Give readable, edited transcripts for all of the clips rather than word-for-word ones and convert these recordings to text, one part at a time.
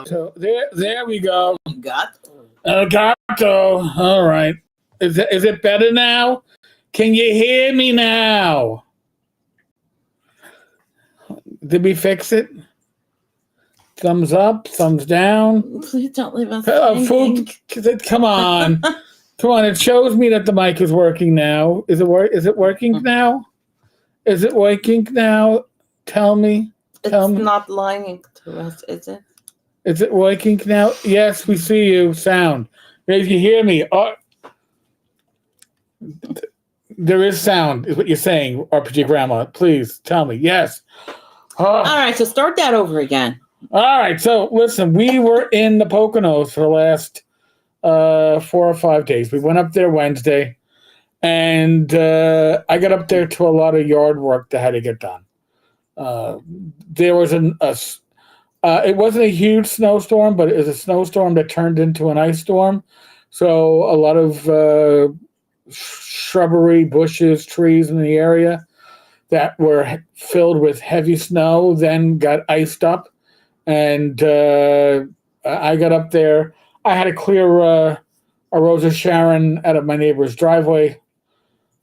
So there we go. Got Gato. All right. Is it better now? Can you hear me now? Did we fix it? Thumbs up, thumbs down. Please don't leave us. Food. Come on, come on. It shows me that the mic is working now. Is it working now? Is it working now? Tell me. It's not lying to us, is it? Is it working now? Yes, we see you. Sound. If you hear me, there is sound, is what you're saying, RPG Grandma. Please tell me. Yes. All right, so start that over again. All right, so listen, we were in the Poconos for the last 4 or 5 days. We went up there Wednesday, and I got up there to a lot of yard work that had to get done. There was it wasn't a huge snowstorm, but it was a snowstorm that turned into an ice storm. So a lot of shrubbery, bushes, trees in the area that were filled with heavy snow then got iced up. And I got up there. I had to clear a Rosa Sharon out of my neighbor's driveway.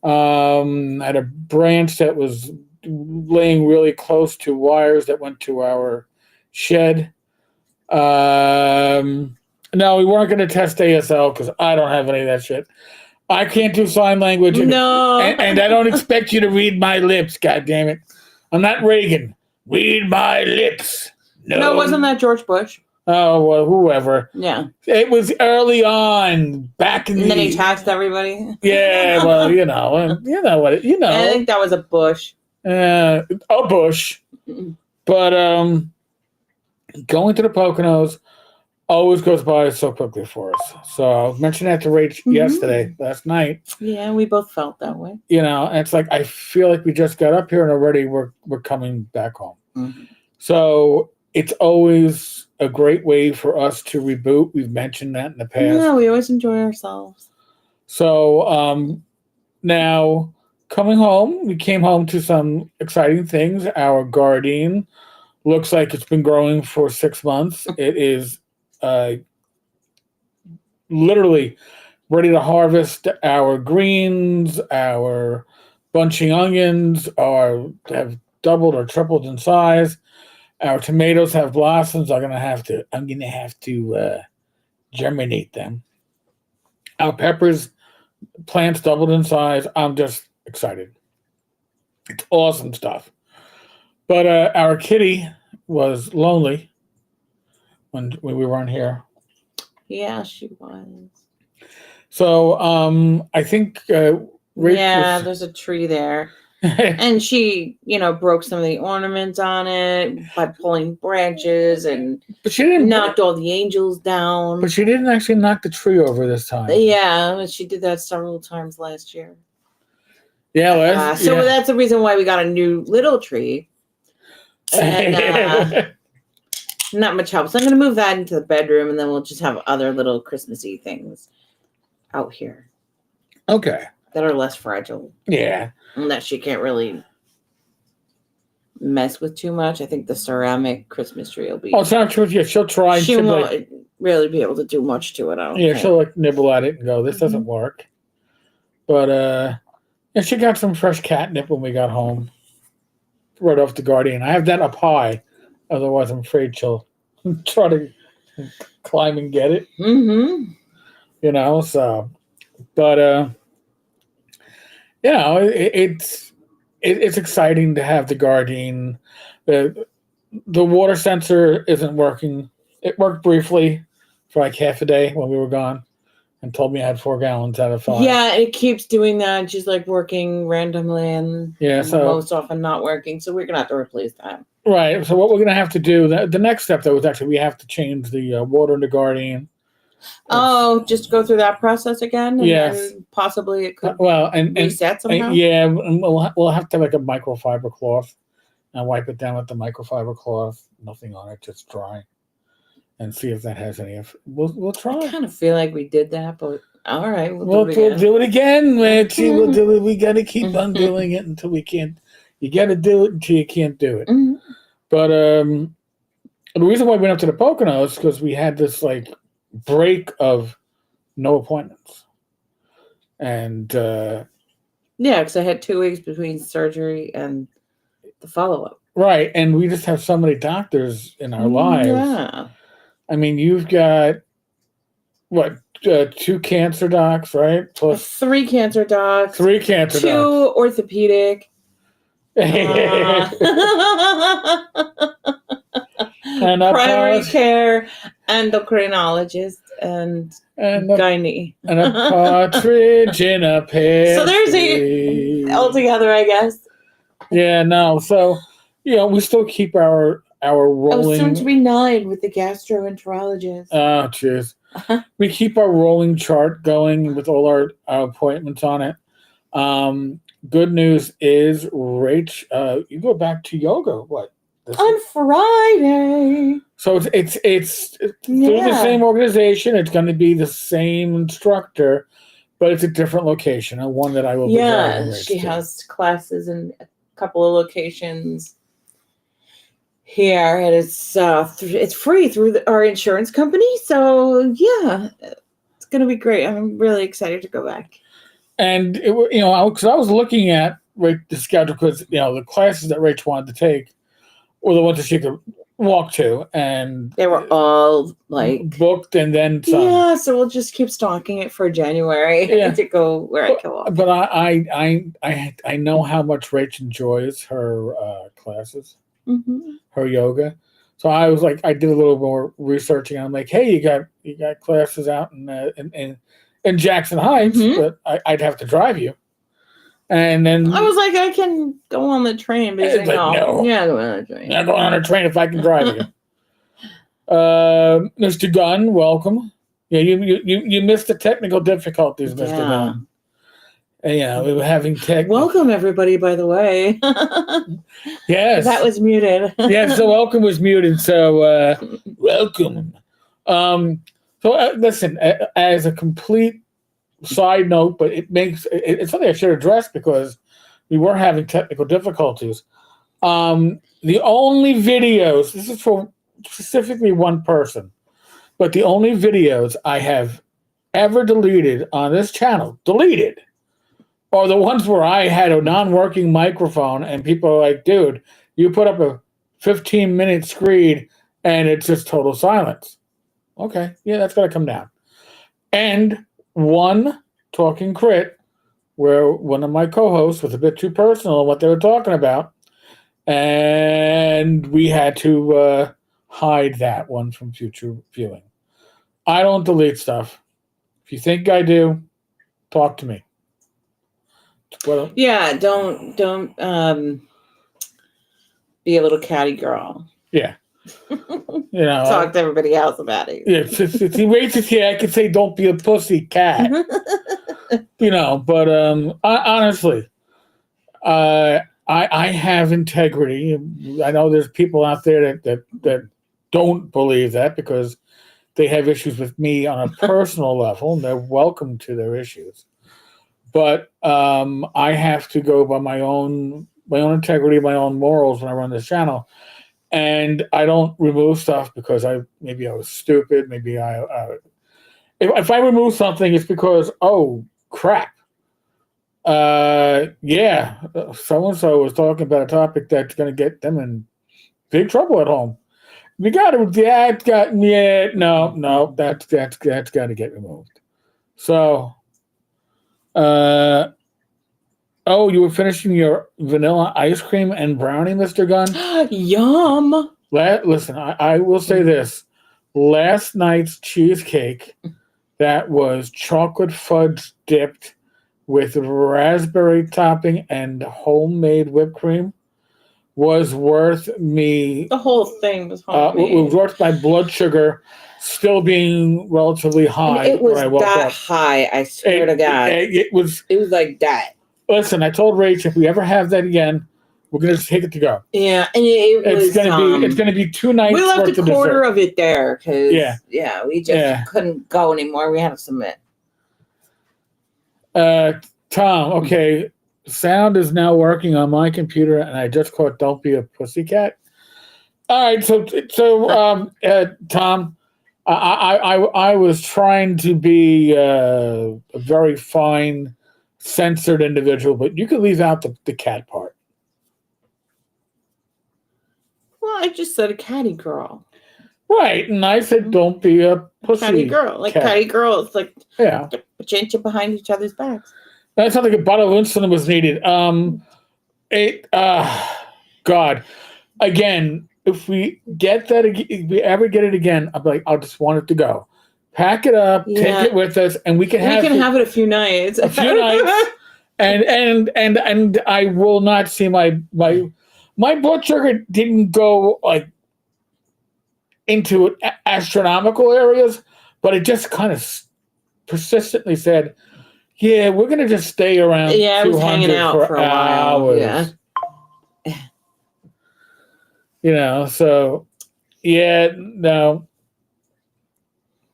I had a branch that was laying really close to wires that went to our shed. No, we weren't going to test ASL because I don't have any of that shit. I can't do sign language. No. And I don't expect you to read my lips, God damn it. I'm not Reagan. Read my lips. No, wasn't that George Bush? Oh, well, whoever. Yeah. It was early on, back in and then he taxed everybody? Yeah, well, you know what, I think that was a Bush. A Bush. But going to the Poconos always goes by so quickly for us. So I mentioned that to Rach last night. Yeah, we both felt that way. And it's like, I feel like we just got up here and already we're coming back home. Mm-hmm. So it's always a great way for us to reboot. We've mentioned that in the past. Yeah, we always enjoy ourselves. So now coming home, we came home to some exciting things. Our garden looks like it's been growing for 6 months. It is literally ready to harvest. Our greens, our bunching onions have doubled or tripled in size. Our tomatoes have blossoms. I'm gonna have to germinate them. Our peppers plants doubled in size. I'm just excited. It's awesome stuff. But our kitty was lonely when we weren't here. Yeah, she was. So I think there's a tree there. And she, broke some of the ornaments on it by pulling branches, but she didn't knocked all the angels down. But she didn't actually knock the tree over this time. Yeah, she did that several times last year. Yeah, so that's the reason why we got a new little tree. And not much help. So I'm going to move that into the bedroom, and then we'll just have other little Christmassy things out here. Okay. That are less fragile. Yeah. And that she can't really mess with too much. I think the ceramic Christmas tree will be. Oh, it's not true. Yeah, she'll try. She won't really be able to do much to it. I don't think. She'll nibble at it and go, "This doesn't work." But she got some fresh catnip when we got home, right off the garden. I have that up high, otherwise I'm afraid she'll try to climb and get it. Mm-hmm. So, but it's exciting to have the garden. The water sensor isn't working. It worked briefly for like half a day when we were gone and told me I had 4 gallons out of 5. Yeah, it keeps doing that. She's like working randomly and so most often not working. So we're going to have to replace that. Right. So what we're going to have to do, the next step though is actually we have to change the water in the garden. Oh, just go through that process again? And yes. then possibly it could and reset somehow? Yeah, we'll have to have like a microfiber cloth and wipe it down with the microfiber cloth. Nothing on it, just dry. And see if that has any. We'll try. I kind of feel like we did that, but all right. We'll do it again, Richie. We'll do it. We got to keep on doing it until we can't. You got to do it until you can't do it. Mm-hmm. But the reason why we went up to the Poconos because we had this like break of no appointments, and yeah, because I had 2 weeks between surgery and the follow-up. Right, and we just have so many doctors in our lives. Yeah. I mean, you've got what 2 cancer docs, right? Plus 3 cancer docs. 3 cancer 2 docs. Orthopedic. And primary care, endocrinologist, and gynae. And a partridge in a pear. So there's 8 altogether, I guess. Yeah, no. So, we still keep our rolling. Soon to be 9 with the gastroenterologist. Oh, jeez. We keep our rolling chart going with all our appointments on it. Good news is, Rach, you go back to yoga. What? On Friday. So it's through the same organization. It's going to be the same instructor, but it's a different location, and one that I will be driving. Yeah, she has classes in a couple of locations here, and it's free through our insurance company. So yeah, it's going to be great. I'm really excited to go back. And because I was looking at the schedule because the classes that Rach wanted to take were the ones that she could walk to, and they were all like booked, and then some. Yeah, so we'll just keep stalking it for January to go where I can walk. But I know how much Rach enjoys her classes, her yoga. So I was like, I did a little more researching. I'm like, hey, you got classes out in Jackson Heights, but I'd have to drive you. And then I was like, I can go on the train, but he's like, no. Yeah, go on the train. Not going on a train if I can drive you. Mr. Gunn, welcome. Yeah, you missed the technical difficulties, Mr. Gunn. And, we were having Welcome, everybody, by the way. Yes. That was muted. Yeah, so welcome was muted, so welcome. So listen, as a complete side note, but it's something I should address because we were having technical difficulties. The only videos, this is for specifically one person, but the only videos I have ever deleted on this channel, are the ones where I had a non-working microphone and people are like, dude, you put up a 15-minute screen and it's just total silence. Okay, yeah, that's got to come down. And one Talking Crit, where one of my co-hosts was a bit too personal in what they were talking about, and we had to hide that one from future viewing. I don't delete stuff. If you think I do, talk to me. Yeah, don't be a little catty girl. Yeah. Talk to everybody else about it. Yeah, it's racist here. I could say don't be a pussy cat. But honestly, I have integrity. I know there's people out there that don't believe that because they have issues with me on a personal level, and they're welcome to their issues. But I have to go by my own integrity, my own morals when I run this channel. And I don't remove stuff because maybe I was stupid. Maybe if I remove something, it's because, oh, crap. Yeah, so-and-so was talking about a topic that's going to get them in big trouble at home. No, that's got to get removed. So, you were finishing your vanilla ice cream and brownie, Mr. Gunn? Yum. Listen, I will say this. Last night's cheesecake that was chocolate fudge dipped with raspberry topping and homemade whipped cream was worth me. The whole thing was homemade. It was worth my blood sugar still being relatively high. And it was that high, I swear to God. It was like that. Listen, I told Rach if we ever have that again, we're gonna just take it to go. Yeah, and it's gonna be 2 nights. We left a quarter of it there because we just couldn't go anymore. We had to submit. Tom, okay, sound is now working on my computer, and I just caught "Don't Be a Pussycat." All right, Tom, I was trying to be a very fine, censored individual, but you could leave out the cat part. Well, I just said a catty girl. Right, and I said don't be a pussy Catty girl. Like cat. catty girls. Like Yeah. Put you behind each other's backs. That sounds like a bottle of insulin was needed. God, again, if we get that, if we ever get it again, I'm like, I'll just want it to go. Pack it up, take it with us, and we can have it a few nights. A few nights, and I will not see my blood sugar didn't go like into astronomical areas, but it just kind of persistently said, "Yeah, we're gonna just stay around." Yeah, I was hanging out for a while. Yeah. So no.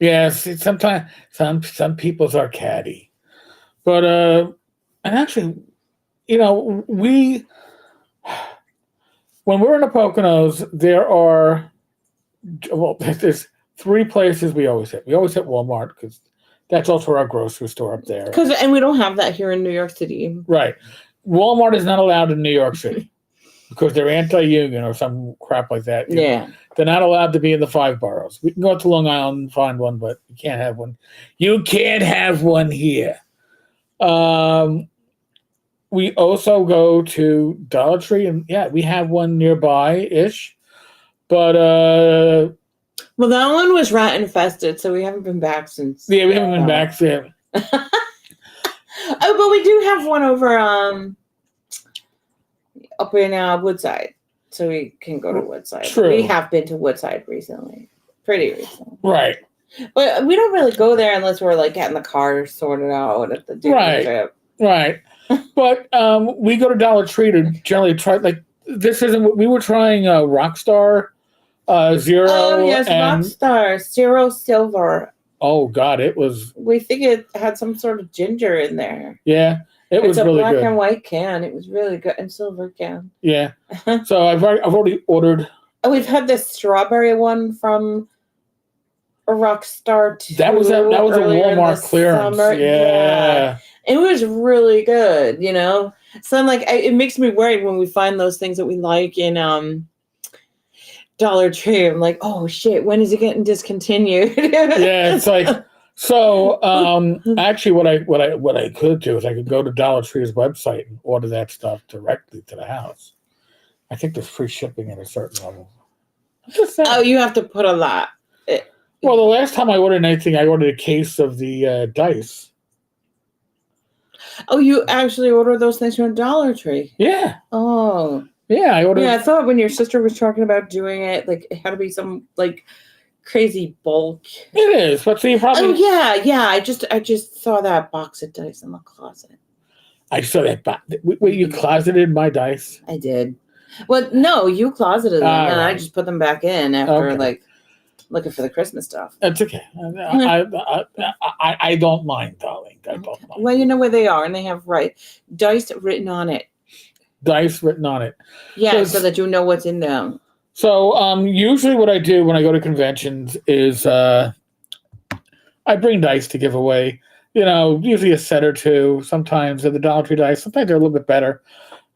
Yes, sometimes some people's are catty. But and actually, we when we're in the Poconos, there's three places we always hit. We always hit Walmart because that's also our grocery store up there. And we don't have that here in New York City. Right. Walmart is not allowed in New York City because they're anti-union or some crap like that. Yeah. They're not allowed to be in the 5 boroughs. We can go to Long Island and find one, but you can't have one. You can't have one here. We also go to Dollar Tree, and we have one nearby-ish. But well, that one was rat infested, so we haven't been back since. Yeah, we haven't been back since. Oh, but we do have one over up in Woodside, so we can go to Woodside. True. We have been to Woodside recently, pretty recently. Right. But we don't really go there unless we're like getting the car sorted out at the dealership. Right. But we go to Dollar Tree to generally try, like, this isn't what we were trying Rockstar Zero. Oh, yes, Rockstar Zero Silver. Oh, God, it was. We think it had some sort of ginger in there. Yeah, it was really good. It's a black and white can. It was really good. And silver can. Yeah. So I've already ordered. Oh, we've had this strawberry one from a Rockstar too. That was a Walmart clearance. Summer. Yeah. It was really good, So I'm like, it makes me worried when we find those things that we like in Dollar Tree. I'm like, oh shit, when is it getting discontinued? Yeah, it's like so. Actually, what I could do is I could go to Dollar Tree's website and order that stuff directly to the house. I think there's free shipping at a certain level. Oh, you have to put a lot. Well, the last time I ordered anything, I ordered a case of the dice. Oh, you actually ordered those things from Dollar Tree? Yeah. Oh. Yeah, I ordered. Yeah, I thought when your sister was talking about doing it, like it had to be some like crazy bulk. It is, but see, probably. Oh yeah. I just saw that box of dice in the closet. I saw that box. Wait, you closeted my dice? I did. Well, no, you closeted them, and I just put them back in after like looking for the Christmas stuff. That's okay. I don't mind, darling. I don't mind. Well, you know where they are, and they have dice written on it. Dice written on it. Yeah, so that you know what's in them. So usually what I do when I go to conventions is I bring dice to give away. Usually a set or two. Sometimes at the Dollar Tree dice. Sometimes they're a little bit better.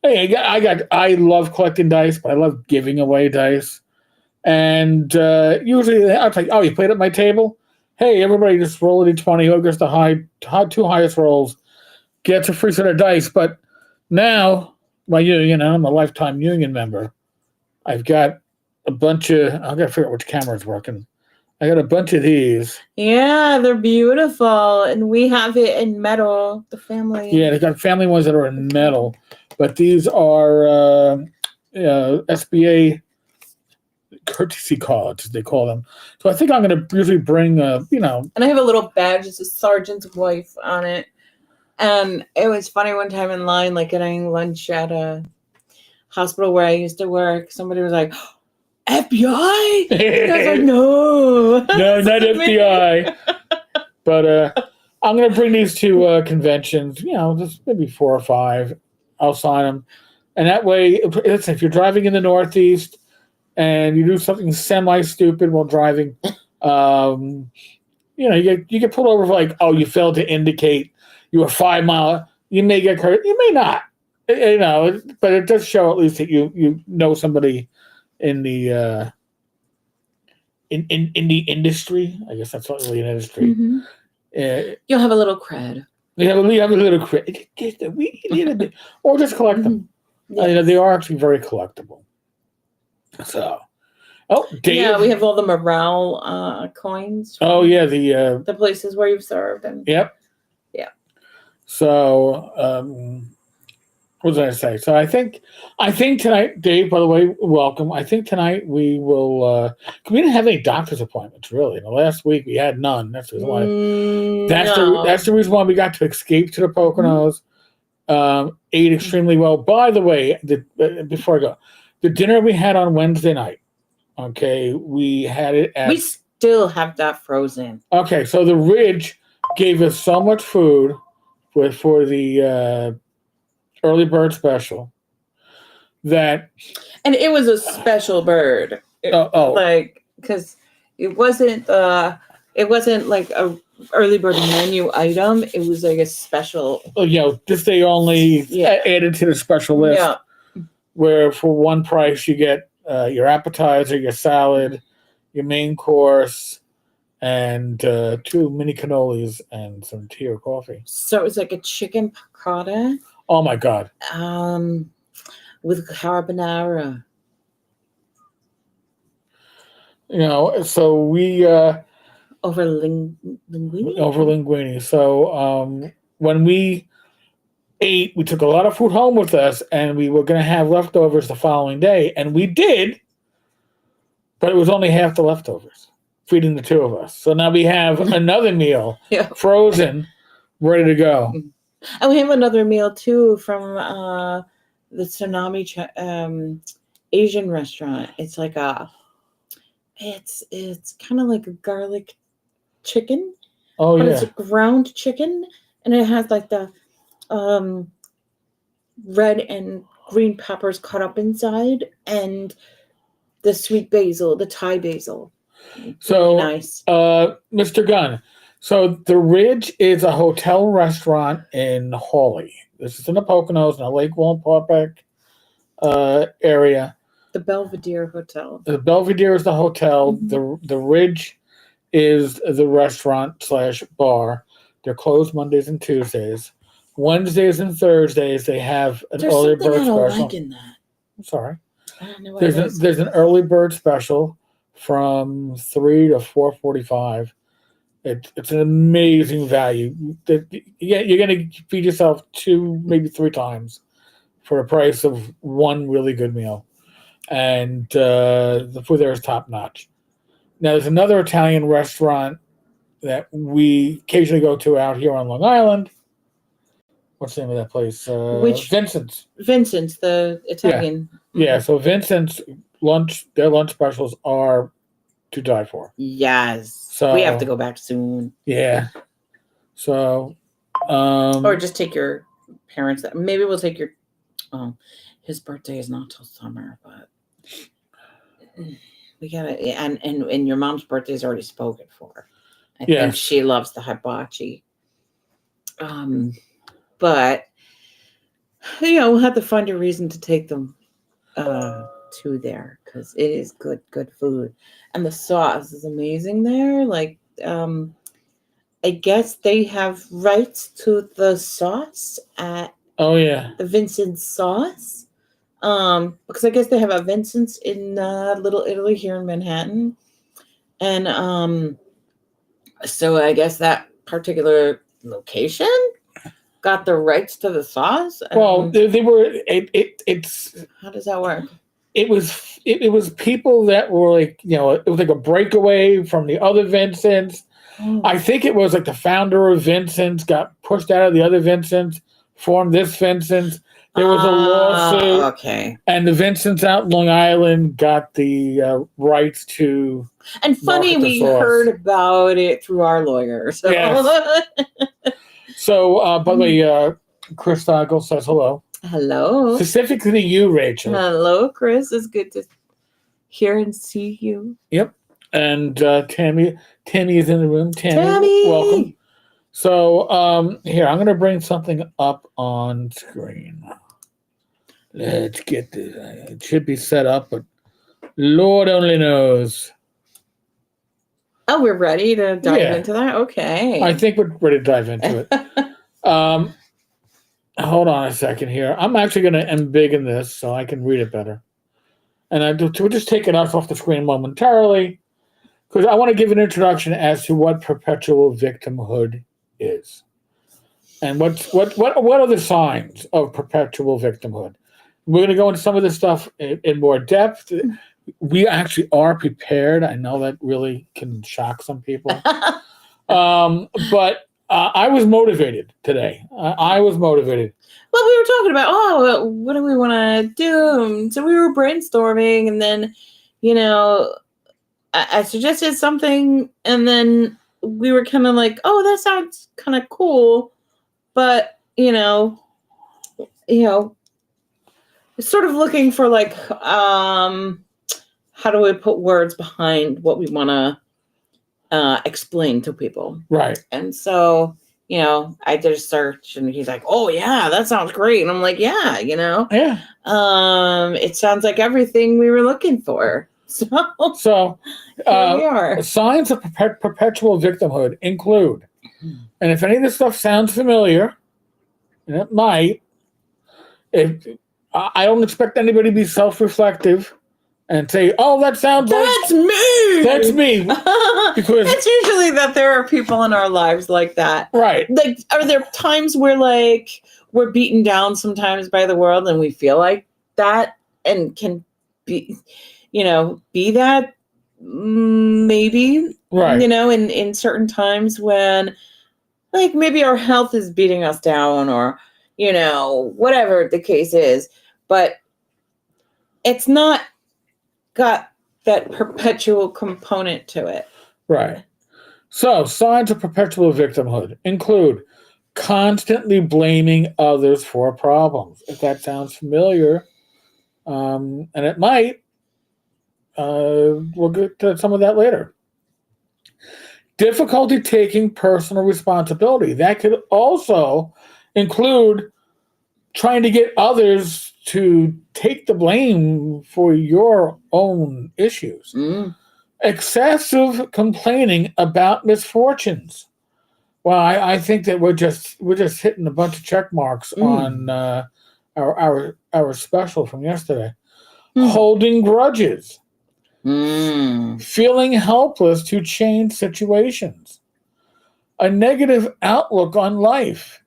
Hey, I love collecting dice, but I love giving away dice. And usually I was like, oh, you played at my table? Hey, everybody just roll a d20. Whoever gets the two highest rolls gets a free set of dice. But now, I'm a lifetime union member. I've got a bunch of, I've got to figure out which camera's working. I got a bunch of these. Yeah, they're beautiful. And we have it in metal, the family. Yeah, they got family ones that are in metal. But these are SBA courtesy cards, they call them. So I think I'm going to usually bring, And I have a little badge. It's a sergeant's wife on it. And it was funny one time in line, like getting lunch at a hospital where I used to work. Somebody was like, FBI? I was like, no. No, not FBI. But I'm going to bring these to conventions, just maybe 4 or 5. I'll sign them. And that way, listen, if you're driving in the Northeast, and you do something semi-stupid while driving, you get pulled over for like, oh, you failed to indicate you were 5 mile. You may get hurt. You may not. But it does show at least that you know somebody in the in the industry. I guess that's not really an industry. Mm-hmm. You'll have a little cred. We have a little cred. We need a bit, or just collect them. Yes. They are actually very collectible. So, Dave. Yeah, we have all the morale coins. Oh yeah, the places where you've served. And yep. Yeah. So, what was I say? So I think tonight, Dave, by the way, welcome. I think tonight we will. We didn't have any doctor's appointments really. In the last week we had none. That's the reason why. That's the reason why we got to escape to the Poconos. Ate extremely well. By the way, before I go, the dinner we had on Wednesday night. Okay, we had it at. We still have that frozen. Okay, so the Ridge gave us so much food for the early bird special and it was a special bird. Like, because it wasn't like a early bird menu item. It was like a special. This they only added to the special list. Yeah. Where for one price you get your appetizer, your salad, your main course, and 2 mini cannolis and some tea or coffee. So it's like a chicken piccata. Oh my God. With carbonara. So we over linguine. Over linguine. So when we ate, we took a lot of food home with us, and we were going to have leftovers the following day, and we did, but it was only half the leftovers, feeding the 2 of us. So now we have another meal, frozen, ready to go. And we have another meal too from the Tsunami Asian restaurant. It's like it's kind of like a garlic chicken. Oh, but yeah. It's a ground chicken, and it has like the red and green peppers cut up inside, and the sweet basil, the Thai basil. So really nice. Mr. Gunn. So the Ridge is a hotel restaurant in Hawley. This is in the Poconos, in the Lake Wallenpaupack area. The Belvedere Hotel. The Belvedere is the hotel. Mm-hmm. The Ridge is the restaurant / bar. They're closed Mondays and Tuesdays. Wednesdays and Thursdays they have an early bird special. Like in that. I'm sorry. I don't know. There's an early bird special from 3 to 4:45. It's an amazing value. You're going to feed yourself 2, maybe 3 times for the price of one really good meal. And the food there is top notch. Now, there's another Italian restaurant that we occasionally go to out here on Long Island. What's the name of that place? Vincent's. Vincent's, the Italian. Yeah, so Vincent's their lunch specials are to die for. Yes. So we have to go back soon. Yeah. So or just take your parents. Maybe we'll take your his birthday is not till summer, but we gotta and your mom's birthday is already spoken for. I think she loves the hibachi. But we'll have to find a reason to take them to there, because it is good food, and the sauce is amazing there. Like I guess they have rights to the sauce at the Vincent's sauce, because I guess they have a Vincent's in Little Italy here in Manhattan, and so I guess that particular location got the rights to the sauce. Well, they were. It's how does that work? It was people that were like, it was like a breakaway from the other Vincents. Oh. I think it was like the founder of Vincent's got pushed out of the other Vincent's, formed this Vincent's. There was a lawsuit. Okay. And the Vincent's out in Long Island got the rights to. And funny, we heard about it through our lawyer. So. Yes. So, by the way, Chris Stogel says hello. Hello. Specifically to you, Rachel. Hello, Chris. It's good to hear and see you. Yep. And Tammy is in the room. Tammy! Welcome. So here, I'm going to bring something up on screen. Let's get this. It should be set up, but Lord only knows. Oh, we're ready to dive into that? Okay. I think we're ready to dive into it. Hold on a second here. I'm actually going to embiggen this so I can read it better. And we'll just take it off the screen momentarily because I want to give an introduction as to what perpetual victimhood is. And what are the signs of perpetual victimhood? We're going to go into some of this stuff in more depth. We actually are prepared. I know that really can shock some people. But I was motivated today. I was motivated. Well, we were talking about, what do we want to do? So we were brainstorming, and then, I suggested something, and then we were kind of like, oh, that sounds kind of cool. But, sort of looking for like, how do we put words behind what we want to explain to people? Right. And so, I did a search, and he's like, oh yeah, that sounds great. And I'm like, yeah, Yeah. it sounds like everything we were looking for. So here we are. Signs of perpetual victimhood include, and if any of this stuff sounds familiar, and it might, I don't expect anybody to be self-reflective and say, "Oh, that sounds that's like me." That's me, because it's usually that there are people in our lives like that. Right? Like, are there times where like we're beaten down sometimes by the world, and we feel like that, and can be, be that maybe, right? In certain times when, like, maybe our health is beating us down, or whatever the case is, but it's not got that perpetual component to it. Right. So, signs of perpetual victimhood include constantly blaming others for problems. If that sounds familiar, and it might, we'll get to some of that later. Difficulty taking personal responsibility. That could also include trying to get others to take the blame for your own issues. Excessive complaining about misfortunes. Well, I think that we're just hitting a bunch of check marks on our special from yesterday. Holding grudges. Feeling helpless to change situations. A negative outlook on life.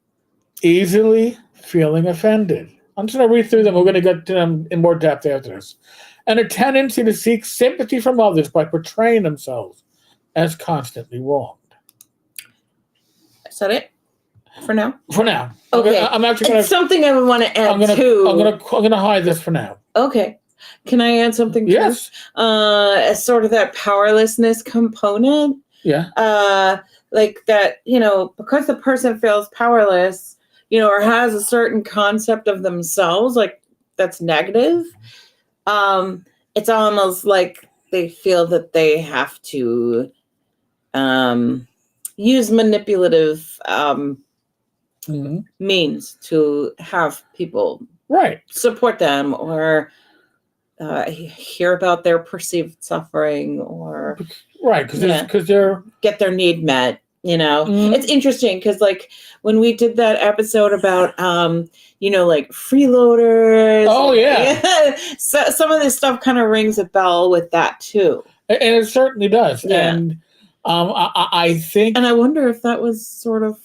Easily feeling offended. I'm just going to read through them. We're going to get to them in more depth after this. And a tendency to seek sympathy from others by portraying themselves as constantly wronged. Is that it for now? For now. Okay. I'm actually going to... something I want to add too. I'm going to hide this for now. Okay. Can I add something? Yes. As sort of that powerlessness component. Yeah. Like that, because the person feels powerless, or has a certain concept of themselves, like that's negative. It's almost like they feel that they have to use manipulative means to have people support them, or hear about their perceived suffering, or because they're get their need met. It's interesting because, like, when we did that episode about like freeloaders. Oh yeah. So some of this stuff kind of rings a bell with that too, and it certainly does. Yeah. And I think, and I wonder if that was sort of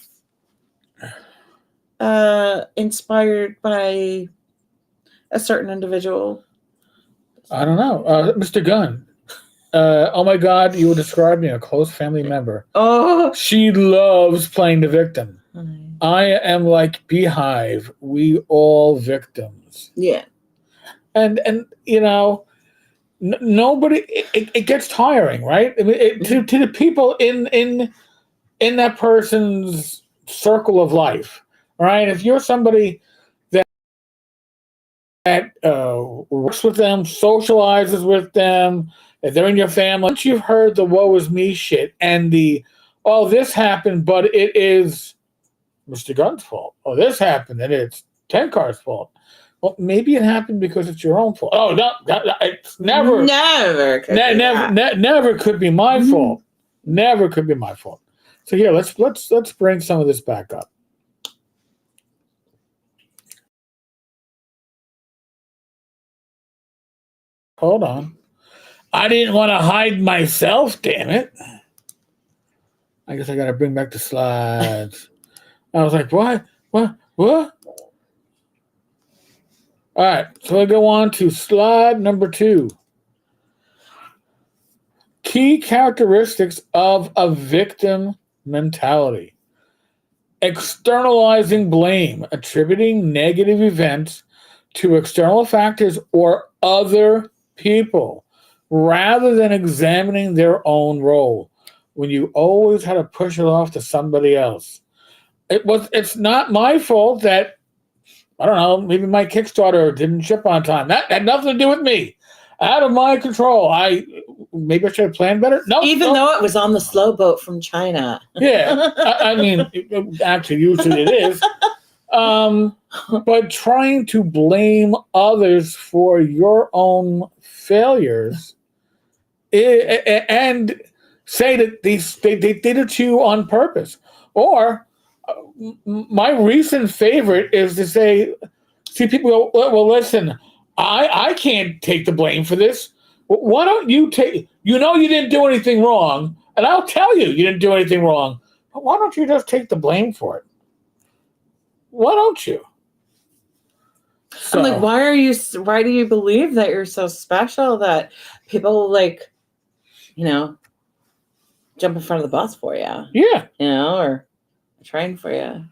inspired by a certain individual. I don't know. Mr. Gunn. Oh my God, you would describe me a close family member. Oh. She loves playing the victim. I am like Beehive. We all victims. Yeah. And nobody, it gets tiring, right? I mean, to the people in that person's circle of life, right? If you're somebody that works with them, socializes with them, if they're in your family, once you've heard the woe is me shit and the, oh, this happened, but it is Mr. Gunn's fault. Oh, this happened and it's Tenkar's fault. Well, maybe it happened because it's your own fault. Oh, no, it's never could be my fault. Never could be my fault. So here, let's bring some of this back up. Hold on. I didn't want to hide myself, damn it. I guess I got to bring back the slides. I was like, what? All right, so I go on to slide number 2. Key characteristics of a victim mentality. Externalizing blame, attributing negative events to external factors or other people, rather than examining their own role. When you always had to push it off to somebody else. It's not my fault that, I don't know, maybe my Kickstarter didn't ship on time. That had nothing to do with me. Out of my control. Maybe I should have planned better. No, even though it was on the slow boat from China. Yeah, I mean, actually, usually it is. But trying to blame others for your own failures and say that they did it to you on purpose. Or my recent favorite is to see people go, well, listen, I can't take the blame for this. Why don't you take, you didn't do anything wrong, and I'll tell you didn't do anything wrong, but why don't you just take the blame for it? Why don't you? So, I'm like, why do you believe that you're so special that people jump in front of the bus for you? Yeah. Or train for you.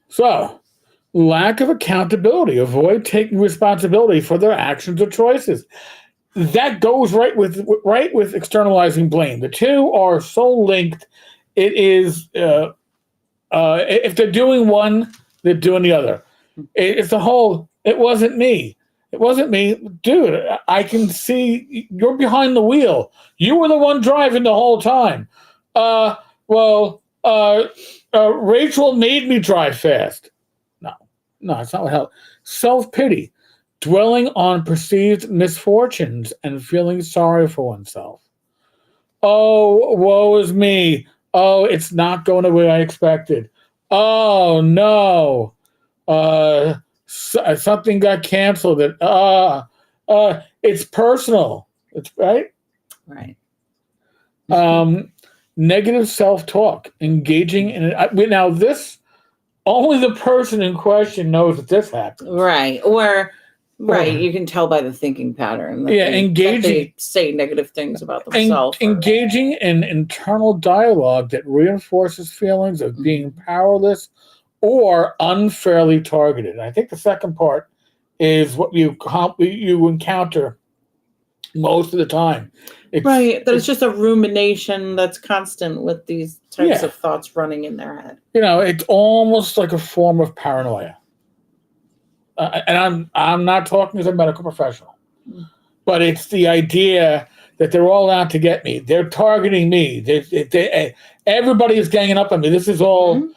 So, lack of accountability, avoid taking responsibility for their actions or choices. That goes right with externalizing blame. The two are so linked. It is if they're doing one, they're doing the other. It's the whole. It wasn't me. It wasn't me, dude. I can see you're behind the wheel. You were the one driving the whole time. Rachel made me drive fast. No, it's not what helped. Self-pity. Dwelling on perceived misfortunes and feeling sorry for oneself. Oh, woe is me. Oh, it's not going the way I expected. Oh, no. Something got canceled. It's personal. It's right. Right. Negative self-talk. Engaging in it. Now, this, only the person in question knows that this happened. Right. Right, you can tell by the thinking pattern. Engaging. That they say negative things about themselves. Engaging in internal dialogue that reinforces feelings of being powerless or unfairly targeted. I think the second part is what you encounter most of the time. It's just a rumination that's constant with these types of thoughts running in their head. It's almost like a form of paranoia. And I'm not talking as a medical professional, but it's the idea that they're all out to get me. They're targeting me. Everybody is ganging up on me. This is all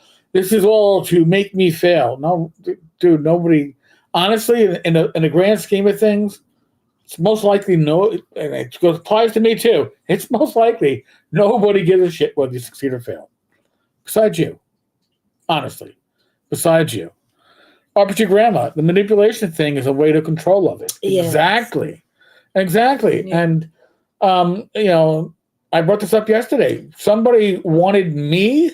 to make me fail. No, dude, nobody. Honestly, in the grand scheme of things, it's most likely and it applies to me too. It's most likely nobody gives a shit whether you succeed or fail, besides you. Honestly, besides you. But your grandma, the manipulation thing is a way to control of it. Yes. Exactly. Yeah. And, I brought this up yesterday. Somebody wanted me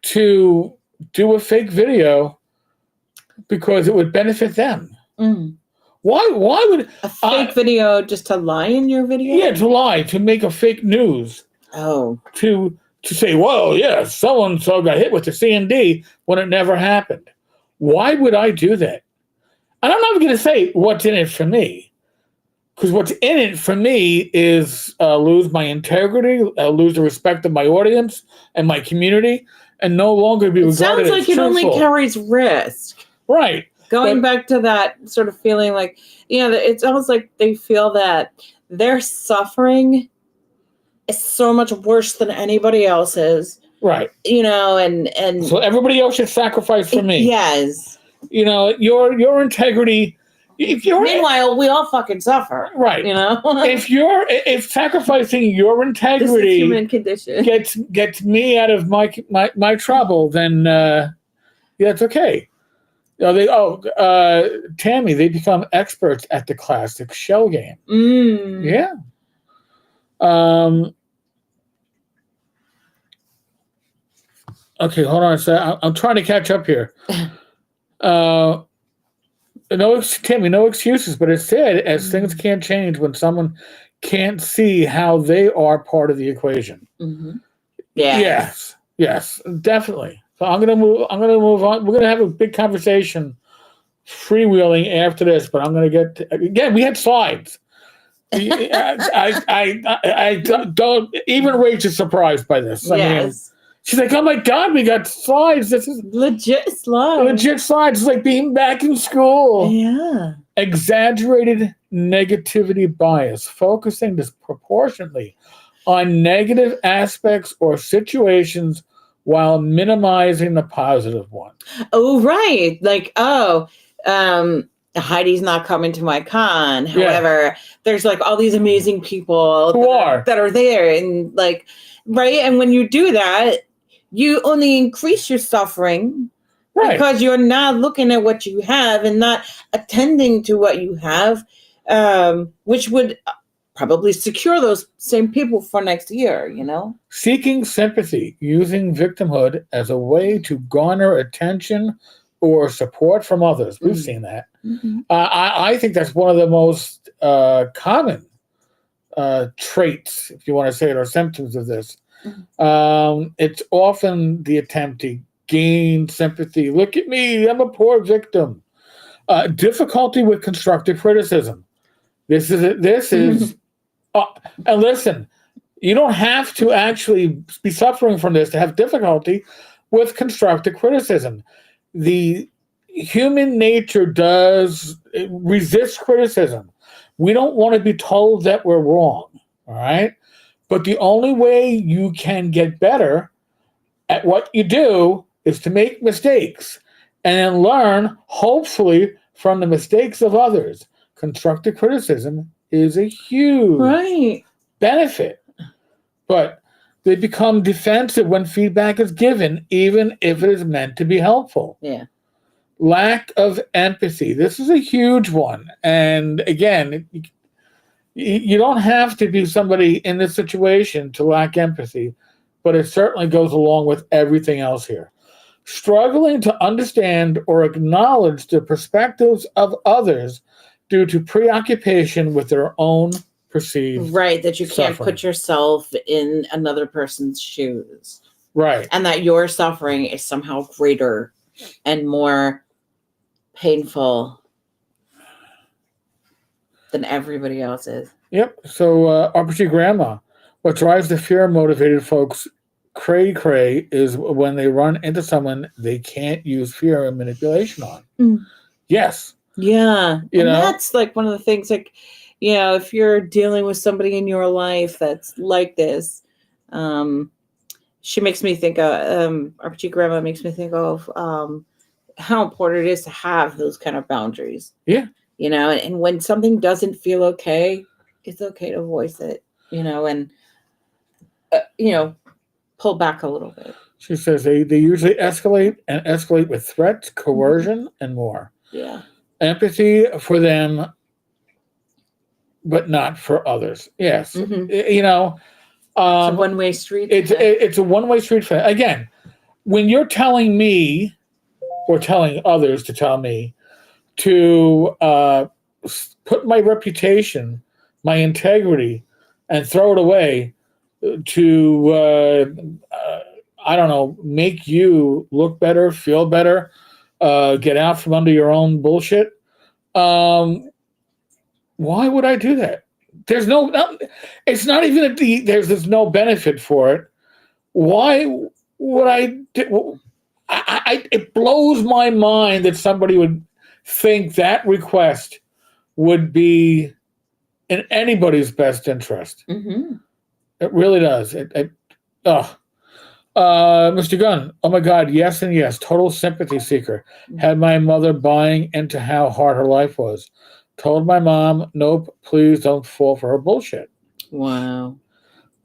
to do a fake video because it would benefit them. Mm. Why would a fake video just to lie in your video? Yeah, to lie, to make a fake news. Oh. To say, whoa, yeah, so-and-so got hit with the CND when it never happened. Why would I do that? And I'm not going to say what's in it for me, because what's in it for me is lose my integrity, lose the respect of my audience and my community, and no longer be regarded as truthful. Sounds like it only carries risk. Right. Going back to that sort of feeling like, it's almost like they feel that their suffering is so much worse than anybody else's. Right. And so everybody else should sacrifice for me. Yes. Your integrity. Meanwhile, we all fucking suffer. Right. if sacrificing your integrity, this is human condition, gets me out of my trouble, then it's okay. Tammy, they become experts at the classic shell game. Yeah. Okay, hold on a second. I'm trying to catch up here. Tammy, no excuses, but it's said as things can't change when someone can't see how they are part of the equation. Mm-hmm. Yes, definitely. So I'm gonna move on. We're gonna have a big conversation, freewheeling after this, but I'm gonna get again. We had slides. I don't even Rach is surprised by this. Yes. I mean, she's like, "Oh my God, we got slides! This is legit slides. Legit slides. It's like being back in school." Yeah. Exaggerated negativity bias, focusing disproportionately on negative aspects or situations while minimizing the positive ones. Oh, right. Like, Heidi's not coming to my con. However, there's like all these amazing people that are there, and like, right. And when you do that, you only increase your suffering, right? Because you're not looking at what you have and not attending to what you have, which would probably secure those same people for next year, Seeking sympathy, using victimhood as a way to garner attention or support from others. We've seen that. Mm-hmm. I think that's one of the most common traits, if you want to say it, or symptoms of this. Mm-hmm. It's often the attempt to gain sympathy. Look at me, I'm a poor victim. Difficulty with constructive criticism. This is and listen, you don't have to actually be suffering from this to have difficulty with constructive criticism. The human nature does resist criticism. We don't want to be told that we're wrong, all right? But the only way you can get better at what you do is to make mistakes and then learn, hopefully, from the mistakes of others. Constructive criticism is a huge benefit. But they become defensive when feedback is given, even if it is meant to be helpful. Yeah. Lack of empathy. This is a huge one. And again, you don't have to be somebody in this situation to lack empathy, but it certainly goes along with everything else here. Struggling to understand or acknowledge the perspectives of others due to preoccupation with their own perceived that you can't suffering. Put yourself in another person's shoes. Right. And that your suffering is somehow greater and more painful than everybody else's. Yep. So RPG Grandma, what drives the fear-motivated folks cray is when they run into someone they can't use fear and manipulation on. Mm. Yes. Yeah. That's like one of the things, like, if you're dealing with somebody in your life that's like this, she makes me think of, RPG Grandma makes me think of how important it is to have those kind of boundaries. Yeah. And when something doesn't feel okay, it's okay to voice it, and, pull back a little bit. She says they usually escalate with threats, coercion, and more. Yeah. Empathy for them, but not for others. Yes. Mm-hmm. It's a one-way street. It's a one-way street. Again, when you're telling me or telling others to tell me to put my reputation, my integrity, and throw it away to, I don't know, make you look better, feel better, get out from under your own bullshit. Why would I do that? There's it's not even there's no benefit for it. Why would I do? It blows my mind that somebody would think that request would be in anybody's best interest. Mm-hmm. It really does. Mr. Gunn, oh my God, yes and yes. Total sympathy seeker. Had my mother buying into how hard her life was. Told my mom, nope, please don't fall for her bullshit. Wow.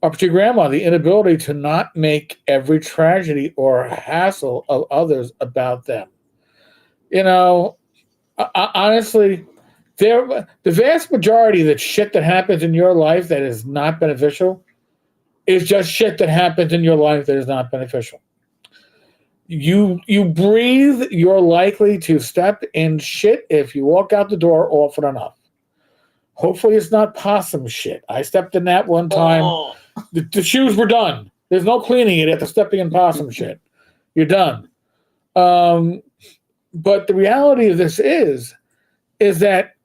Up to your grandma, the inability to not make every tragedy or hassle of others about them. You know, honestly, the vast majority of the shit that happens in your life that is not beneficial is just shit that happens in your life that is not beneficial. You breathe, you're likely to step in shit if you walk out the door often enough. Hopefully it's not possum shit. I stepped in that one time. Oh. The shoes were done. There's no cleaning it after stepping in possum shit. You're done. But the reality of this is that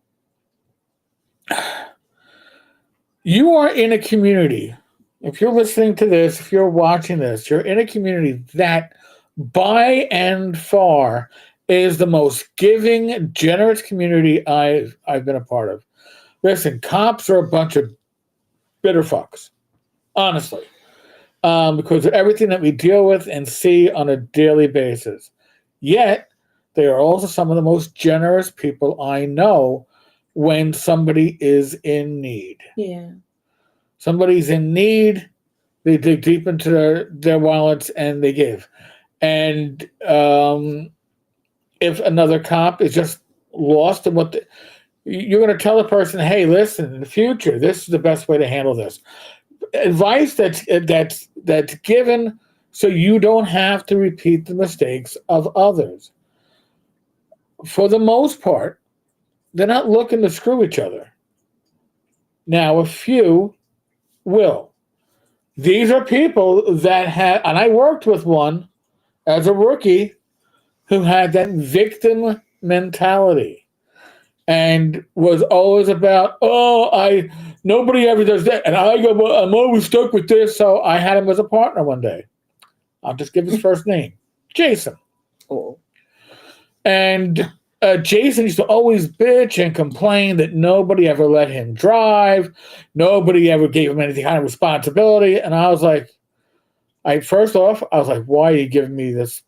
you are in a community. If you're listening to this, if you're watching this, you're in a community that by and far is the most giving, generous community I've been a part of. Listen, cops are a bunch of bitter fucks, honestly, because of everything that we deal with and see on a daily basis. Yet, they are also some of the most generous people I know when somebody is in need. Yeah. Somebody's in need, they dig deep into their wallets and they give. And if another cop is just lost in what you're going to tell the person, hey, listen, in the future, this is the best way to handle this. Advice that's given so you don't have to repeat the mistakes of others. For the most part, they're not looking to screw each other. Now, a few will. These are people that have, and I worked with one as a rookie who had that victim mentality and was always about, nobody ever does that. And I go, well, I'm always stuck with this. So I had him as a partner one day. I'll just give his first name, Jason. Oh. And Jason used to always bitch and complain that nobody ever let him drive. Nobody ever gave him any kind of responsibility. And I was like, first off, I was like, why are you giving me this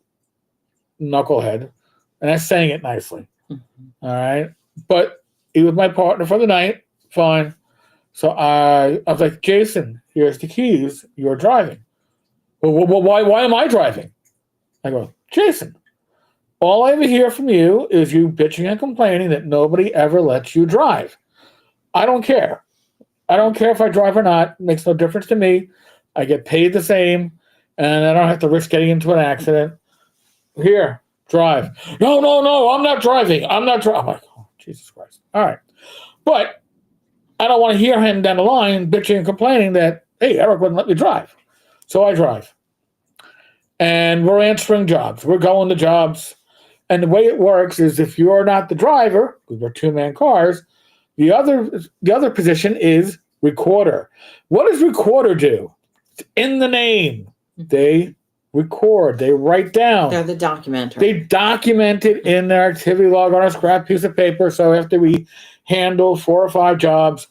knucklehead? And that's saying it nicely. Mm-hmm. All right. But he was my partner for the night. Fine. So I was like, Jason, here's the keys. You're driving. Well, why am I driving? I go, Jason, all I ever hear from you is you bitching and complaining that nobody ever lets you drive. I don't care. I don't care if I drive or not. It makes no difference to me. I get paid the same, and I don't have to risk getting into an accident. Here, drive. No, I'm not driving. I'm like, oh, Jesus Christ. All right. But I don't want to hear him down the line bitching and complaining that, hey, Erik wouldn't let me drive. So I drive. And we're answering jobs. We're going to jobs. And the way it works is if you're not the driver, because we're two-man cars, the other position is recorder. What does recorder do? It's in the name. They record. They write down. They're the documenter. They document it in their activity log on a scrap piece of paper. So after we handle 4 or 5 jobs,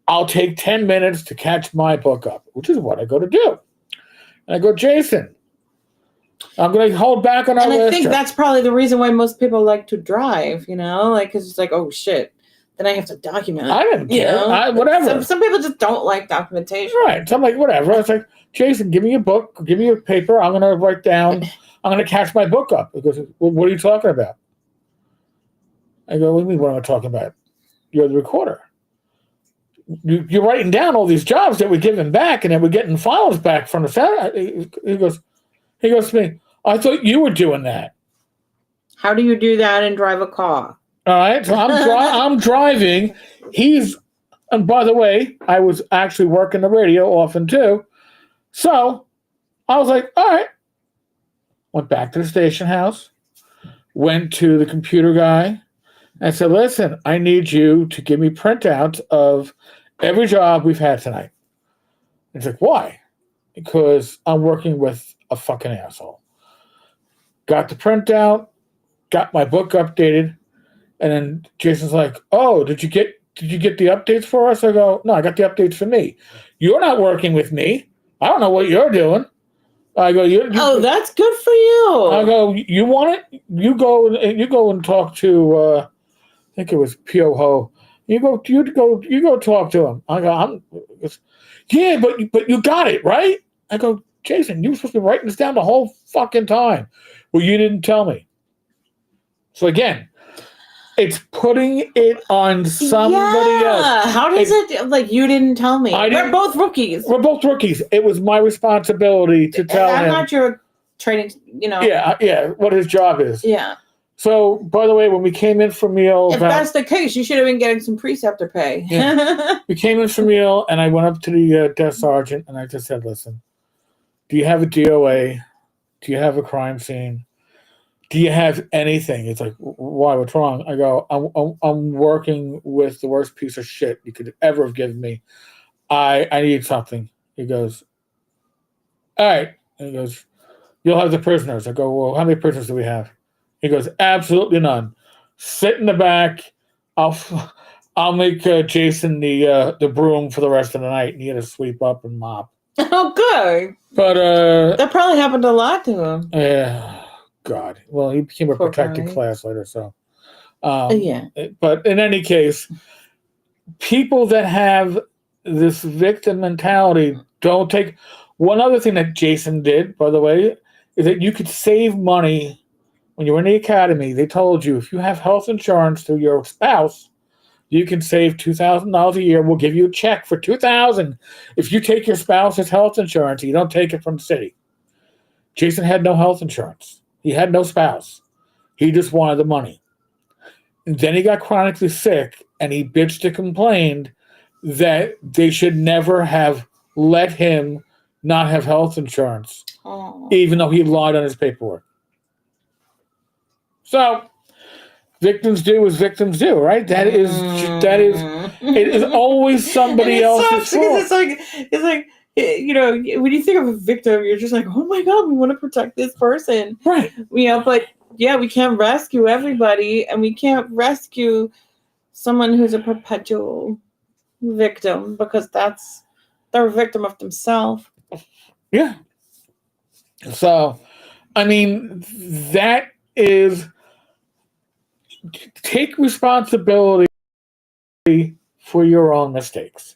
I'll take 10 minutes to catch my book up, which is what I go to do. And I go, Jason, I'm going to hold back on our list. And I think that's probably the reason why most people like to drive, because it's like, oh, shit. Then I have to document. I didn't care. Whatever. Some people just don't like documentation. Right. So I'm like, whatever. It's like, Jason, give me a book. Give me a paper. I'm going to write down. I'm going to catch my book up. He goes, well, what are you talking about? I go, what do you mean, what am I talking about? You're the recorder. You're writing down all these jobs that we're giving back and that we're getting files back from the center. He goes to me, I thought you were doing that. How do you do that and drive a car? All right, so I'm driving. And by the way, I was actually working the radio often too. So I was like, all right. Went back to the station house, went to the computer guy, and said, listen, I need you to give me printouts of every job we've had tonight. And he's like, why? Because I'm working with a fucking asshole. Got the printout, got my book updated. And then Jason's like, "Oh, did you get the updates for us?" I go, "No, I got the updates for me. You're not working with me. I don't know what you're doing." I go, Oh, that's good for you. I go, "You want it? You go and talk to I think it was Pio-Ho. You go talk to him." I go, "Yeah, but you got it, right?" I go, "Jason, you were supposed to be writing this down the whole fucking time." "Well, you didn't tell me." So again, it's putting it on somebody else. How does it like you didn't tell me? We're both rookies. We're both rookies. It was my responsibility to tell him. I'm not your training, Yeah, what his job is. Yeah. So, by the way, when we came in for meal, if that's the case, you should have been getting some preceptor pay. Yeah. We came in for meal, and I went up to the desk sergeant, and I just said, "Listen, do you have a DOA? Do you have a crime scene? Do you have anything?" It's like, "Why? What's wrong?" I go, I'm working with the worst piece of shit you could ever have given me. I need something." He goes, "All right." And he goes, "You'll have the prisoners." I go, "Well, how many prisoners do we have?" He goes, "Absolutely none. Sit in the back. I'll make Jason the broom for the rest of the night, and he had to sweep up and mop." Oh, good. But that probably happened a lot to him. Yeah. God. Well, he became a protected class later, so. Yeah. But in any case, people that have this victim mentality don't take. One other thing that Jason did, by the way, is that you could save money when you were in the academy. They told you if you have health insurance through your spouse, you can save $2,000 a year. We'll give you a check for $2,000 if you take your spouse's health insurance. You don't take it from the city. Jason had no health insurance. He had no spouse. He just wanted the money. And then he got chronically sick, and he bitched and complained that they should never have let him not have health insurance, even though he lied on his paperwork. So, victims do as victims do, right? That is, it is always somebody else's fault. It's like, when you think of a victim, you're just like, oh my God, we want to protect this person. Right. But yeah, we can't rescue everybody, and we can't rescue someone who's a perpetual victim because they're a victim of themselves. Yeah. So, I mean, that is, take responsibility for your own mistakes.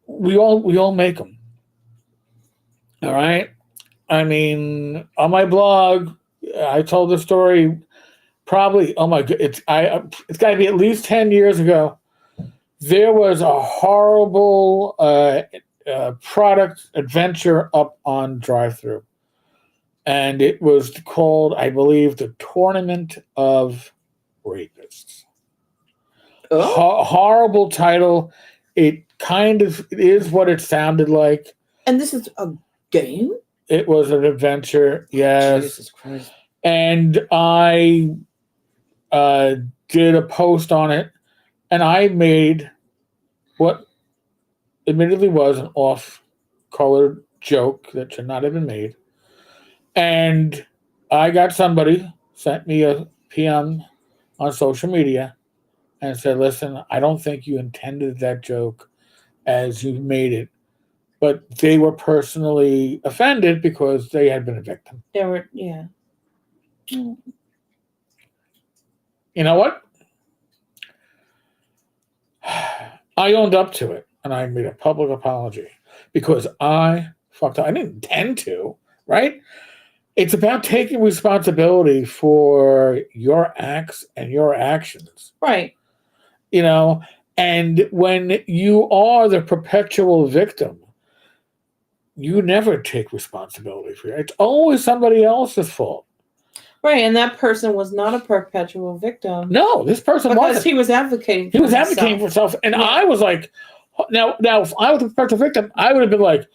We all make them. All right. I mean, on my blog, I told the story probably. Oh my God! It's got to be at least 10 years ago. There was a horrible product adventure up on Drive-Thru, and it was called, I believe, the Tournament of Rapists. Oh. Horrible title. It is what it sounded like. And this is a game? It was an adventure, yes. Jesus Christ. And I did a post on it, and I made what admittedly was an off-colored joke that should not have been made. And I got somebody sent me a PM on social media and said, "Listen, I don't think you intended that joke as you made it." But they were personally offended because they had been a victim. They were, yeah. You know what? I owned up to it, and I made a public apology because I fucked up. I didn't intend to, right? It's about taking responsibility for your acts and your actions. Right. And when you are the perpetual victim, you never take responsibility for it. It's always somebody else's fault. Right, and that person was not a perpetual victim. No, this person wasn't. Because he was advocating for himself. He was advocating for himself. And yeah. I was like, now, if I was a perpetual victim, I would have been like,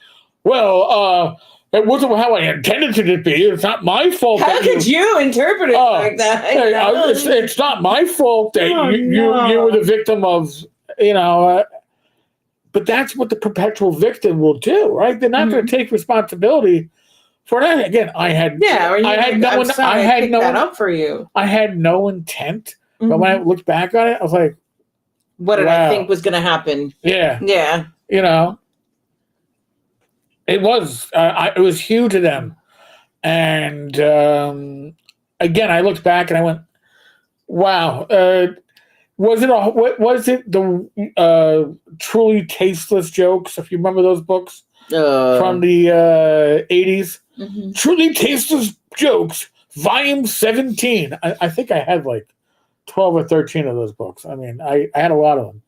well, it wasn't how I intended it to be. It's not my fault. How could you interpret it like that? It's not my fault that you were the victim of, but that's what the perpetual victim will do, right? They're not going to take responsibility for that. Again, I had no intent But when I looked back on it, I was like, what did I think was going to happen? Yeah. Yeah. You know, it was huge to them. And again, I looked back and I went, wow. Was it the truly tasteless jokes? If you remember those books from the 80s, Truly Tasteless Jokes, Volume 17. I think I had like 12 or 13 of those books. I mean, I had a lot of them.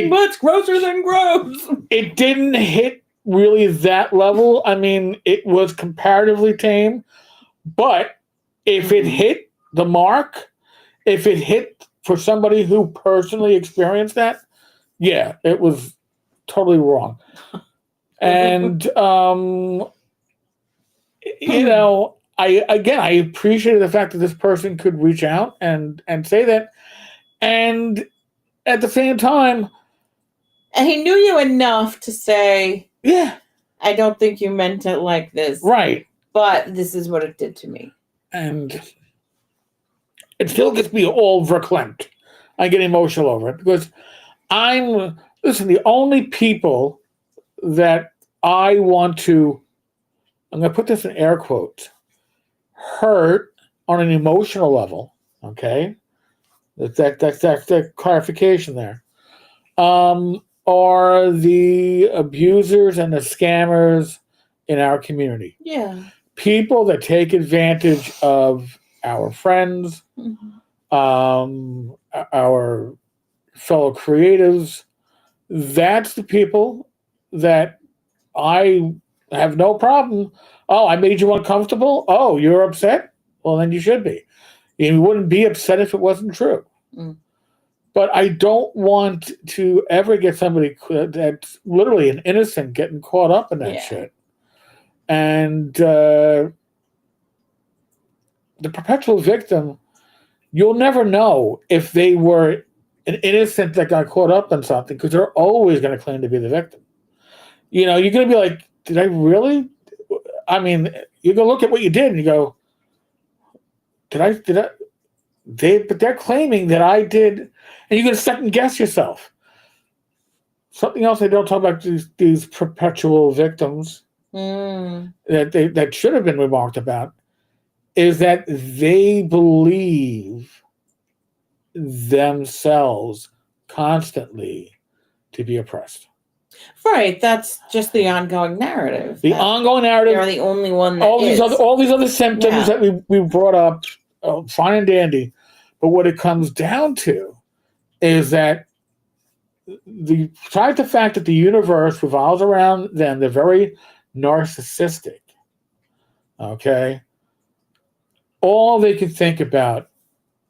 What's grosser than gross? It didn't hit really that level. I mean, it was comparatively tame, but if it hit the mark, if it hit for somebody who personally experienced that, yeah, it was totally wrong. And you know, I appreciated the fact that this person could reach out and say that, and at the same time, and he knew you enough to say, yeah, I don't think you meant it like this. Right. But this is what it did to me. And it still gets me all verklempt. I get emotional over it because the only people that I want to, I'm going to put this in air quotes, hurt on an emotional level, okay? That's the clarification there. Are the abusers and the scammers in our community. Yeah. People that take advantage of our friends, our fellow creatives. That's the people that I have no problem. Oh, I made you uncomfortable? Oh, you're upset? Well, then you should be. You wouldn't be upset if it wasn't true. But I don't want to ever get somebody that's literally an innocent getting caught up in that shit. And the perpetual victim, you'll never know if they were an innocent that got caught up in something because they're always going to claim to be the victim. You know, you're going to be like, did I really? I mean, you're going to look at what you did and you go, did I? But they're claiming that I did, and you're going to second guess yourself. Something else they don't talk about these perpetual victims that should have been remarked about is that they believe themselves constantly to be oppressed. Right, that's just the ongoing narrative. The ongoing narrative. They're the only one that all these other symptoms that we brought up, fine and dandy. But what it comes down to is that besides the fact that the universe revolves around them, they're very narcissistic. Okay? All they can think about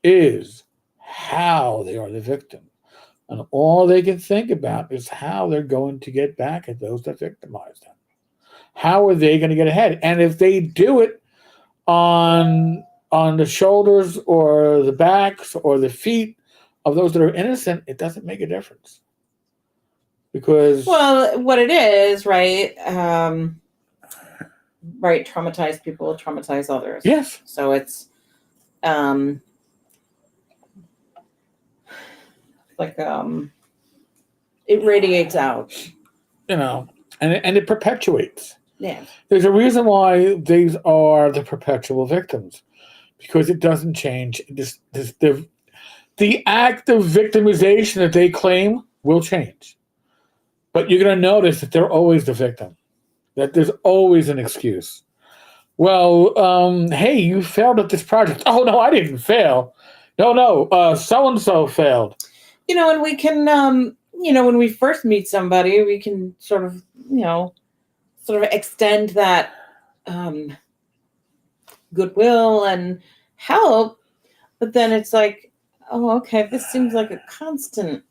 is how they are the victim. And all they can think about is how they're going to get back at those that victimized them. How are they going to get ahead? And if they do it on the shoulders or the backs or the feet of those that are innocent, it doesn't make a difference. Because... Well, what it is, right? Right, traumatized people traumatize others. Yes. So it's it radiates out. You know, and it perpetuates. Yeah. There's a reason why these are the perpetual victims. Because it doesn't change. The act of victimization that they claim will change. But you're going to notice that they're always the victim. That there's always an excuse. Well, hey, you failed at this project. Oh, no, I didn't fail. No, so-and-so failed. You know, and we can, when we first meet somebody, we can sort of extend that goodwill and help. But then it's like, oh, okay, this seems like a constant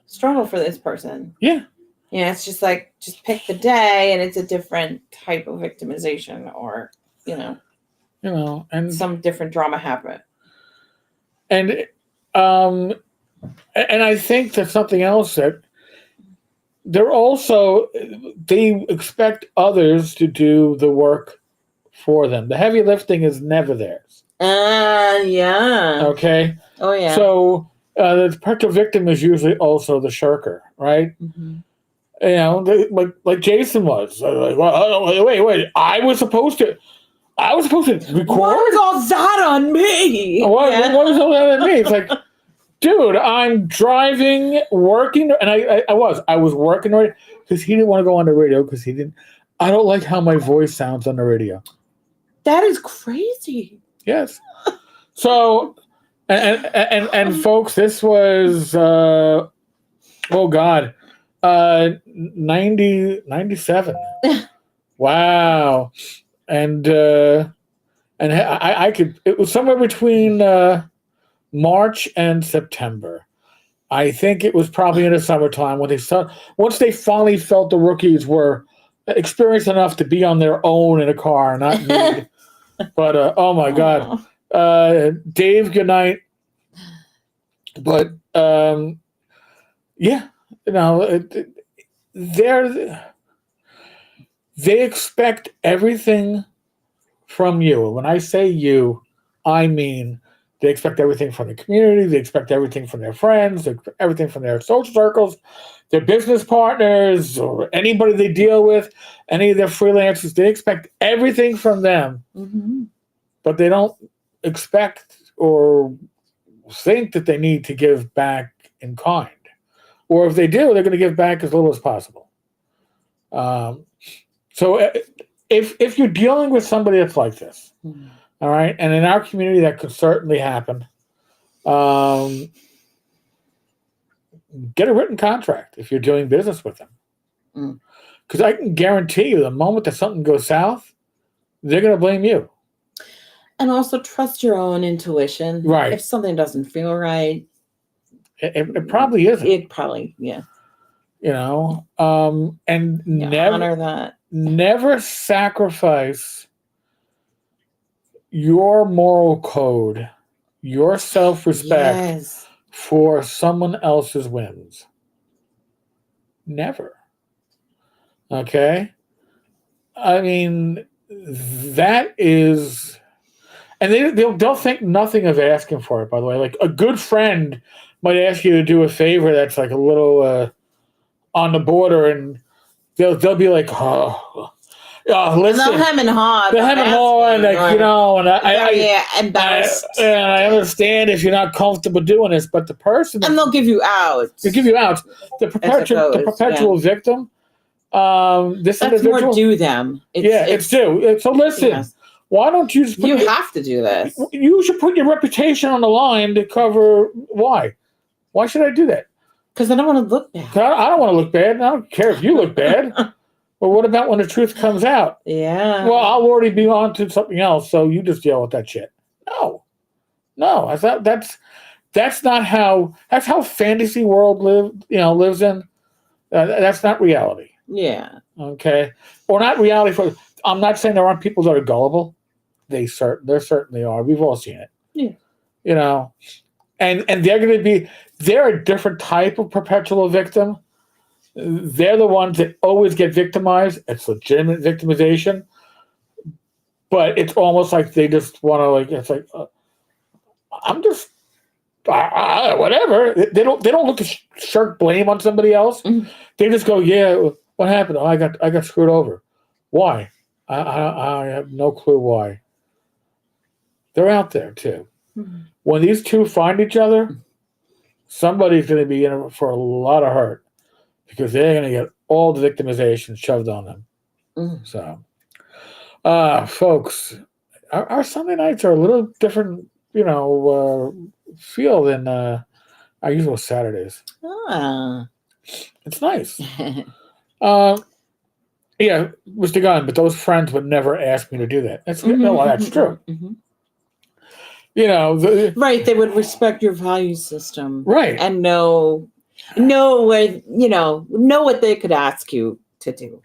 struggle for this person. Yeah. Yeah, it's just like, just pick the day and it's a different type of victimization or, and some different drama happen. And I think that's something else that they expect others to do the work for them. The heavy lifting is never theirs. Yeah. Okay. Oh, yeah. So the perpetual victim is usually also the shirker, right? Mhm. You know, like Jason was. Wait. I was supposed to record. What is all that on me? What was all that on me? It's like, dude, I'm driving, working, and I was working right because he didn't want to go on the radio because he didn't. I don't like how my voice sounds on the radio. That is crazy. Yes. So, and folks, this was oh God, 97. Wow. And I could. It was somewhere between March and September. I think it was probably in the summertime when once they finally felt the rookies were experienced enough to be on their own in a car, not me. But oh my God, Dave, good night. But yeah, you know, they expect everything from you. When I say you, I mean they expect everything from the community. They expect everything from their friends. They expect everything from their social circles, their business partners, or anybody they deal with, any of their freelancers. They expect everything from them, but they don't expect or think that they need to give back in kind. Or if they do, they're going to give back as little as possible. So if you're dealing with somebody that's like this, all right, and in our community that could certainly happen, get a written contract if you're doing business with them. Because I can guarantee you the moment that something goes south, they're going to blame you. And also trust your own intuition. Right. If something doesn't feel right. It probably isn't. It probably, yeah. You know, and honor that. Never sacrifice your moral code, your self-respect for someone else's whims. Never. Okay? I mean, that is... And they'll think nothing of asking for it, by the way. Like, a good friend might ask you to do a favor that's like a little on the border, and they'll be like, oh, listen. And they'll hem and haw. They'll hem and haw, and like, you know, and embarrassed. I understand if you're not comfortable doing this, but the person... And they'll give you out. They'll give you out. The perpetual victim, this That's individual... more due them. It's due. So listen... Yes. Why don't you just... You have to do this. You should put your reputation on the line to cover... Why? Why should I do that? Because I don't want to look bad. I don't want to look bad. And I don't care if you look bad. But what about when the truth comes out? Yeah. Well, I'll already be on to something else, so you just deal with that shit. No. I thought that's not how... That's how fantasy world lives in. That's not reality. Yeah. Okay? Or not reality for... I'm not saying there aren't people that are gullible. There certainly are. We've all seen it. Yeah. You know, and they're a different type of perpetual victim. They're the ones that always get victimized. It's legitimate victimization, but it's almost like they just want to I'm just whatever. They don't look to shirk blame on somebody else. Mm-hmm. They just go, yeah, what happened? Oh, I got screwed over. Why? I have no clue why. They're out there too. Mm-hmm. When these two find each other, somebody's going to be in for a lot of hurt because they're going to get all the victimization shoved on them. Mm-hmm. So, folks, our Sunday nights are a little different, feel than our usual Saturdays. It's nice. Yeah, Mr. Gunn, but those friends would never ask me to do that. That's true. Mm-hmm. Right, they would respect your value system, right, and know where know what they could ask you to do,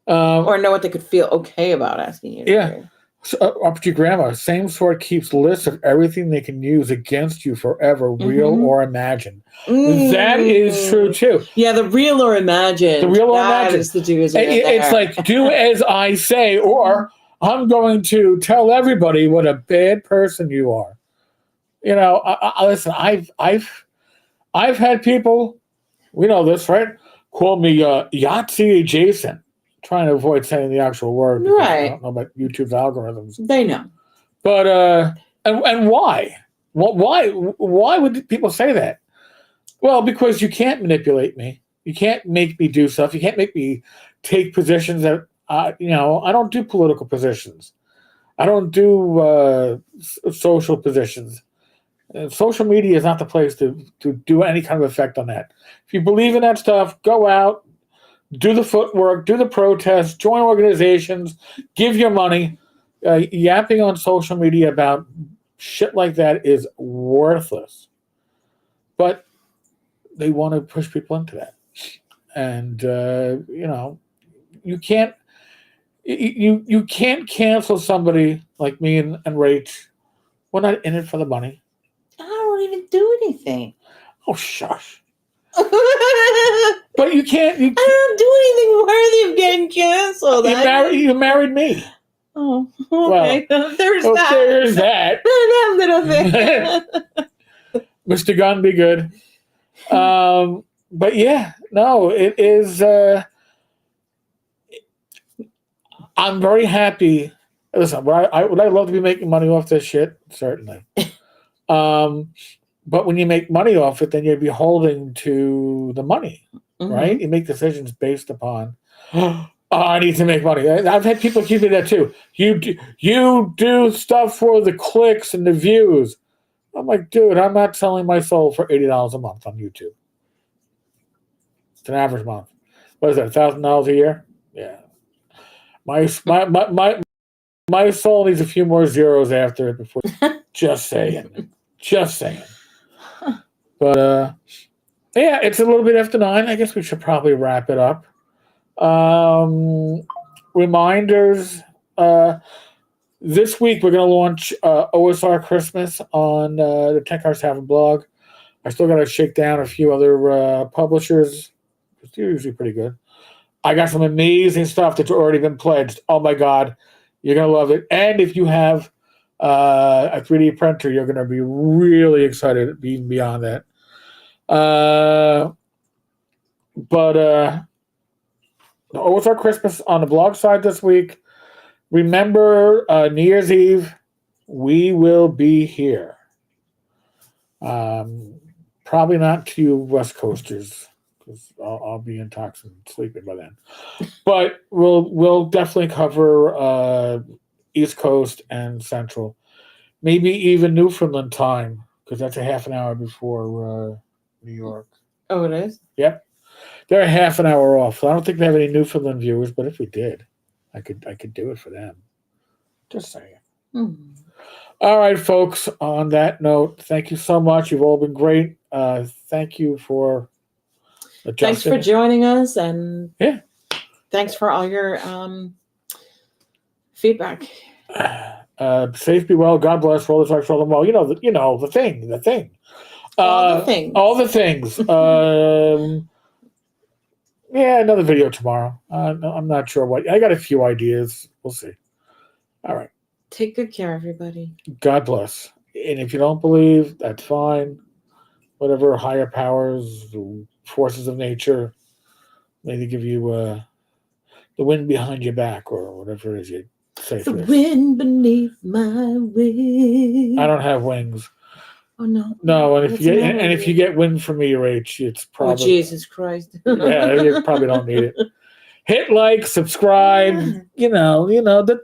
or know what they could feel okay about asking you to do. So, up to your grandma, same sort keeps lists of everything they can use against you forever, real or imagined. That is true too. Yeah, the real or imagined. The real or imagined. Is the do as it's like do as I say, or I'm going to tell everybody what a bad person you are. You know, listen. I've had people, we know this, right? Call me Yahtzee adjacent. Trying to avoid saying the actual word because I don't know about YouTube's algorithms. They know. But and why? Why would people say that? Well, because you can't manipulate me. You can't make me do stuff. You can't make me take positions that you know. I don't do political positions. I don't do social positions. Social media is not the place to do any kind of effect on that. If you believe in that stuff, go out, do the footwork, do the protests, join organizations, give your money. Yapping on social media about shit like that is worthless. But they want to push people into that. And, you know, you can't cancel somebody like me and Rach. We're not in it for the money. I don't even do anything. Oh, shush. But you can't. I don't do anything worthy of getting canceled. You married me. Oh, okay. Well, there's well, that. There's that. That little thing. Mr. Gunn, be good. But yeah, no, it is. I'm very happy. Listen, would I love to be making money off this shit? Certainly. But when you make money off it, then you're beholden to the money, right? You make decisions based upon, oh, I need to make money. I've had people accuse me of that too. You do stuff for the clicks and the views. I'm like, dude, I'm not selling my soul for $80 a month on YouTube. It's an average month. What is that, $1,000 a year? Yeah. My soul needs a few more zeros after it before. Just saying. Just saying. But yeah, it's a little bit after 9. I guess we should probably wrap it up. Reminders. This week we're going to launch OSR Christmas on the Tech House Tavern blog. I still got to shake down a few other publishers. It's usually pretty good. I got some amazing stuff that's already been pledged. Oh my God, you're going to love it. And if you have a 3D printer, you're going to be really excited even beyond that. But OSR Christmas on the blog side this week. Remember, New Year's Eve, we will be here. Probably not to you West Coasters, because I'll be intoxicated and sleeping by then. But we'll definitely cover East Coast and Central, maybe even Newfoundland time, because that's a half an hour before New York. Oh, it is? Yep, they're a half an hour off. So I don't think they have any Newfoundland viewers, but if we did, I could do it for them. Just saying. All right, folks. On that note, thank you so much. You've all been great. Thank you for adjusting. Thanks for joining us, and yeah, thanks for all your feedback. Safe, be well. God bless. Roll the trucks, roll them well. You know the thing. All the things. All the things. Yeah, another video tomorrow. I'm not sure what. I got a few ideas. We'll see. All right. Take good care, everybody. God bless. And if you don't believe, that's fine. Whatever higher powers, forces of nature, maybe give you the wind behind your back or whatever it is you say. The wind beneath my wings. I don't have wings. Oh no. No, and if you get wind from me, Rach, it's probably. Oh Jesus Christ. Yeah, you probably don't need it. Hit like, subscribe. You know the